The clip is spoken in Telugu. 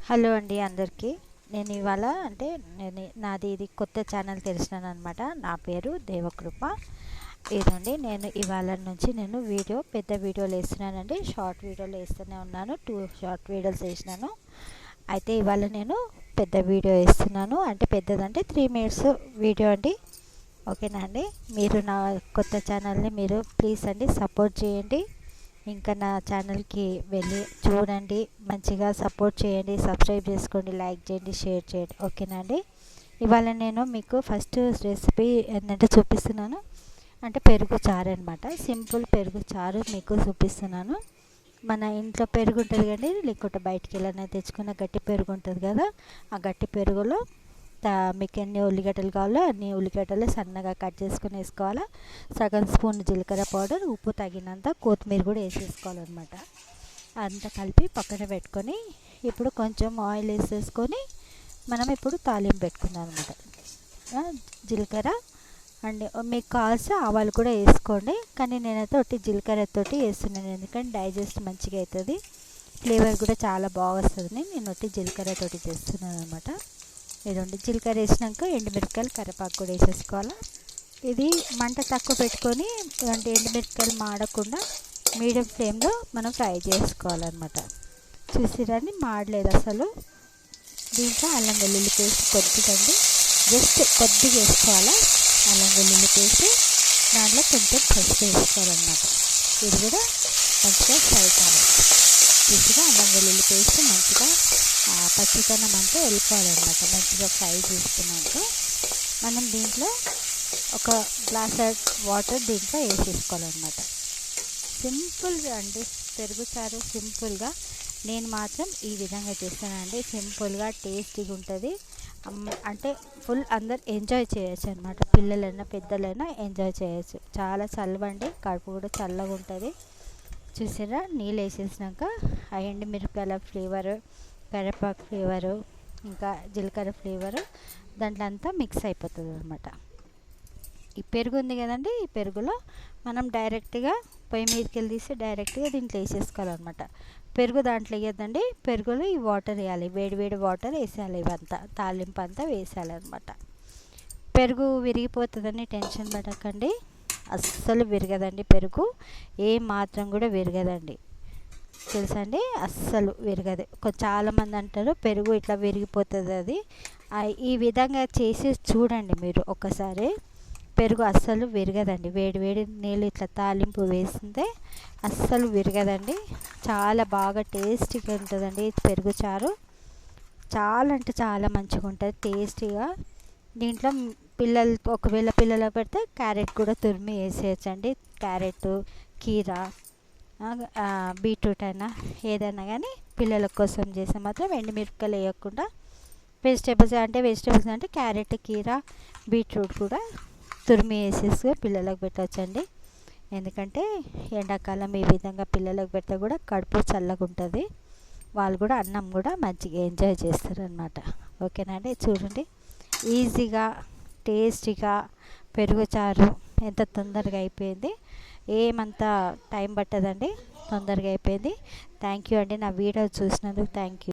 హలో అండి అందరికీ. నేను ఇవాళ నాది ఇది కొత్త ఛానల్ తెలిసినాను అనమాట. నా పేరు దేవకృప. ఇదండి నేను ఇవాళ నుంచి పెద్ద వీడియోలు వేస్తున్నానండి. షార్ట్ వీడియోలు వేస్తూనే ఉన్నాను. 2 షార్ట్ వీడియోస్ వేసినాను. అయితే ఇవాళ నేను పెద్ద వీడియో వేస్తున్నాను. అంటే పెద్దదంటే 3 మినిట్స్ వీడియో అండి. ఓకేనా అండి. మీరు నా కొత్త ఛానల్ని మీరు ప్లీజ్ అండి సపోర్ట్ చేయండి. ఇంకా నా ఛానల్కి వెళ్ళి చూడండి, మంచిగా సపోర్ట్ చేయండి, సబ్స్క్రైబ్ చేసుకోండి, లైక్ చేయండి, షేర్ చేయండి. ఓకేనా అండి. ఇవాళ నేను మీకు ఫస్ట్ రెసిపీ ఏంటంటే చూపిస్తున్నాను. అంటే పెరుగు చారు అనమాట. సింపుల్ పెరుగు చారు మీకు చూపిస్తున్నాను. మన ఇంట్లో పెరుగు ఉంటుంది కండి, లేకుంటే బయటికి వెళ్ళినా తెచ్చుకున్న గట్టి పెరుగు ఉంటుంది కదా, ఆ గట్టి పెరుగులో మీకు ఎన్ని ఉల్లిగడ్డలు కావాలో అన్ని ఉల్లిగడ్డలు సన్నగా కట్ చేసుకుని వేసుకోవాలా. సగం స్పూన్ జీలకర్ర పౌడర్, ఉప్పు తగినంత, కొత్తిమీర కూడా వేసేసుకోవాలన్నమాట. అంతా కలిపి పక్కన పెట్టుకొని ఇప్పుడు కొంచెం ఆయిల్ వేసేసుకొని మనం ఇప్పుడు తాలింపు పెట్టుకుందాం అనమాట. జీలకర్ర అండ్ మీకు కావాల్సిన ఆవాలు కూడా వేసుకోండి. కానీ నేనైతే ఒకటి జీలకర్రతోటి వేస్తున్నాను, ఎందుకంటే డైజెస్ట్ మంచిగా అవుతుంది, ఫ్లేవర్ కూడా చాలా బాగా వస్తుంది. నేను ఒకటి జీలకర్రతోటి చేస్తున్నాను అనమాట. ఇదండి జీలకర్ర వేసినాక ఎండుమిరపకాయలు, కరివేపాకు కూడా వేసేసుకోవాలి. ఇది మంట తక్కువ పెట్టుకొని అంటే ఎండుమిరపకాయలు మాడకుండా మీడియం ఫ్లేమ్లో మనం ఫ్రై చేసుకోవాలన్నమాట. చూసిరండి మాడలేదు అసలు. దీంట్లో అల్లం వెల్లుల్లి పేస్ట్ కొద్దిగా జస్ట్ కొద్దిగా వేసుకోవాలి. అల్లం వెల్లుల్లి పేస్ట్, దాంట్లో కొంచెం పసుపు వేసుకోవాలన్నమాట. ఇది కూడా మంచిగా ఫ్రై కావాలి. చూసిగా అల్లం వెల్లుల్లి పేస్ట్ మంచిగా పచ్చితనం అంతా వెళ్ళిపోవాలన్నమాట. మంచిగా ఫ్రై చేసుకున్నాక మనం దీంట్లో ఒక గ్లాస్ వాటర్ దీంట్లో వేసేసుకోవాలన్నమాట. సింపుల్గా అండి పెరుగు చారు సింపుల్గా. నేను మాత్రం ఈ విధంగా చేస్తానండి. సింపుల్గా టేస్టీగా ఉంటుంది. అంటే ఫుల్ అందరు ఎంజాయ్ చేయొచ్చు అనమాట. పిల్లలైనా పెద్దలైనా ఎంజాయ్ చేయొచ్చు. చాలా చల్లవండి, కడుపు కూడా చల్లగా ఉంటుంది. చూసారా, నీళ్ళు వేసేసినాక ఆ ఎండుమిరపకాయల ఫ్లేవరు, కరివేపాకు ఫ్లేవరు, ఇంకా జీలకర్ర ఫ్లేవరు దాంట్లో అంతా మిక్స్ అయిపోతుంది అనమాట. ఈ పెరుగు ఉంది కదండి, ఈ పెరుగులో మనం డైరెక్ట్గా పొయ్యి మీదకి వెళ్ళి తీసి డైరెక్ట్గా దీంట్లో వేసేసుకోవాలన్నమాట. పెరుగు దాంట్లో వేయద్దండి, పెరుగులో ఈ వాటర్ వేయాలి, వేడి వేడి వాటర్ వేసేయాలి. ఇవంతా తాలింపు అంతా వేసేయాలన్నమాట. పెరుగు విరిగిపోతుందని టెన్షన్ పడకండి, అస్సలు విరగదండి. పెరుగు ఏ మాత్రం కూడా విరగదండి, తెలుసా అండి, అస్సలు విరగదు. చాలామంది అంటారు పెరుగు ఇట్లా విరిగిపోతుంది అది. ఈ విధంగా చేసి చూడండి మీరు ఒకసారి, పెరుగు అస్సలు విరగదండి. వేడి వేడి నీళ్ళు ఇట్లా తాలింపు వేసిందే అస్సలు విరగదండి. చాలా బాగా టేస్టీగా ఉంటుందండి పెరుగు చారు. చాలా అంటే చాలా మంచిగా ఉంటుంది, టేస్టీగా. దీంట్లో ఒకవేళ పిల్లలకు పెడితే క్యారెట్ కూడా తురిమి వేసేయచ్చండి. క్యారెట్, కీరా, బీట్రూట్ అయినా ఏదైనా కానీ పిల్లల కోసం చేస్తే మాత్రం ఎండుమిరపకాయలు వేయకుండా వెజిటేబుల్స్ అంటే క్యారెట్, కీరా, బీట్రూట్ కూడా తురిమి వేసేసి పిల్లలకు పెట్టవచ్చండి. ఎందుకంటే ఎండాకాలం ఈ విధంగా పిల్లలకు పెడితే కూడా కడుపు చల్లగా ఉంటుంది, వాళ్ళు కూడా అన్నం కూడా మంచిగా ఎంజాయ్ చేస్తారనమాట. ఓకేనండి. చూడండి ఈజీగా టేస్టీగా పెరుగు చారు ఎంత తొందరగా అయిపోయింది. ఏమంతా టైం పట్టదండి, తొందరగా అయిపోయింది. థ్యాంక్ యూ అండి, నా వీడియో చూసినందుకు థ్యాంక్ యూ.